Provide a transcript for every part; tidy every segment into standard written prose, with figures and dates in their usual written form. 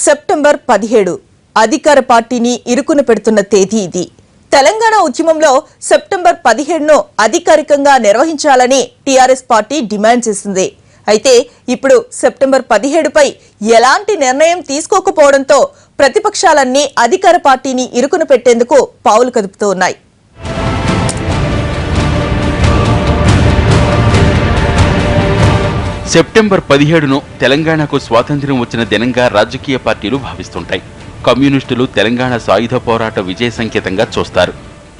September 17 అధికార పార్టీని ఇరుకున పెడుతున్న తేదీ ఇది. తెలంగాణ ఉద్యమంలో సెప్టెంబర్ 17ను అధికారికంగా నిర్వహించాలని టీఆర్ఎస్ పార్టీ డిమాండ్ చేసింది. అయితే ఇప్పుడు సెప్టెంబర్ 17పై ఎలాంటి నిర్ణయం తీసుకోకపోవడంతో ప్రతిపక్షాలన్నీ అధికార పార్టీని ఇరుకున పెట్టేందుకు పావులు కదుపుతూ ఉన్నాయి. సెప్టెంబర్ 17ను తెలంగాణకు స్వాతంత్ర్యం వచ్చిన దినంగా రాజకీయ పార్టీలు భావిస్తుంటాయి. కమ్యూనిస్టులు తెలంగాణ సాయుధ పోరాట విజయ సంకేతంగా చూస్తారు.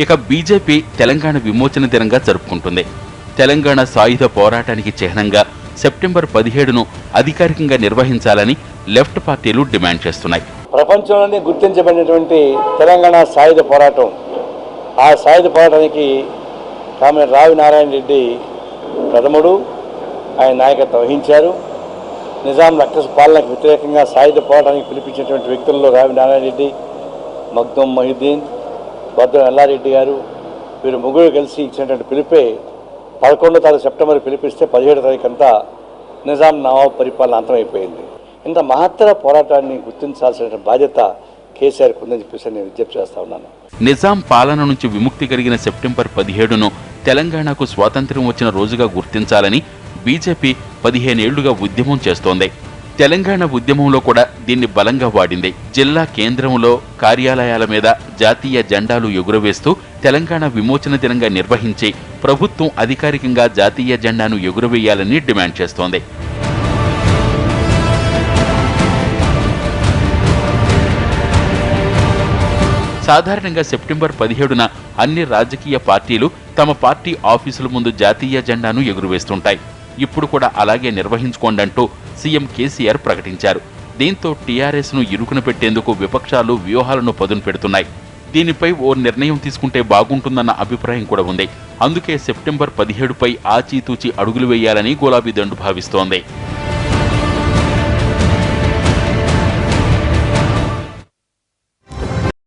ఇక బీజేపీ తెలంగాణ విమోచన దినంగా జరుపుకుంటుంది. తెలంగాణ సాయుధ పోరాటానికి చిహ్నంగా సెప్టెంబర్ 17ను అధికారికంగా నిర్వహించాలని లెఫ్ట్ పార్టీలు డిమాండ్ చేస్తున్నాయి. ప్రపంచంలోనే గుర్తించబడినటువంటి తెలంగాణ సాయుధ పోరాటం, ఆ సాయుధ పోరాటానికి కామ్రేడ్ రావి నారాయణ రెడ్డి ప్రథముడు. ఆయన నాయకత్వం వహించారు. నిజాం రక్షస పాలనకు వ్యతిరేకంగా సాయుధ పోరాటానికి పిలిపించినటువంటి వ్యక్తుల్లో రావి నారాయణ రెడ్డి, మగ్దుం మొహిద్దీన్, బద్దం ఎల్లారెడ్డి గారు, వీరు ముగ్గురు కలిసి ఇచ్చినటువంటి పిలిపే 11వ తారీఖు సెప్టెంబర్ పిలిపిస్తే 17వ తారీఖు అంతా నిజాం నవాబ్ పరిపాలన అంతమైపోయింది. ఇంత మహత్తర పోరాటాన్ని గుర్తించాల్సిన బాధ్యత కేసీఆర్కు ఉందని చెప్పేసి నేను విజ్ఞప్తి చేస్తా ఉన్నాను. నిజాం పాలన నుంచి విముక్తి కలిగిన సెప్టెంబర్ 17ను తెలంగాణకు స్వాతంత్ర్యం వచ్చిన రోజుగా గుర్తించాలని బీజేపీ 15 ఏళ్లుగా ఉద్యమం చేస్తోంది. తెలంగాణ ఉద్యమంలో కూడా దీన్ని బలంగా వాడింది. జిల్లా కేంద్రంలో కార్యాలయాల మీద జాతీయ జెండాలు ఎగురవేస్తూ తెలంగాణ విమోచన దినంగా నిర్వహించి ప్రభుత్వం అధికారికంగా జాతీయ జెండాను ఎగురవేయాలని డిమాండ్ చేస్తోంది. సాధారణంగా సెప్టెంబర్ 17న అన్ని రాజకీయ పార్టీలు తమ పార్టీ ఆఫీసుల ముందు జాతీయ జెండాను ఎగురవేస్తుంటాయి. ఇప్పుడు కూడా అలాగే నిర్వహించుకోండంటూ సీఎం కేసీఆర్ ప్రకటించారు. దీంతో టీఆర్ఎస్ ను ఇరుకున పెట్టేందుకు విపక్షాలు వ్యూహాలను పదును పెడుతున్నాయి. దీనిపై ఓ నిర్ణయం తీసుకుంటే బాగుంటుందన్న అభిప్రాయం కూడా ఉంది. అందుకే సెప్టెంబర్ 17పై ఆచితూచి అడుగులు వేయాలని గులాబీ దండు భావిస్తోంది.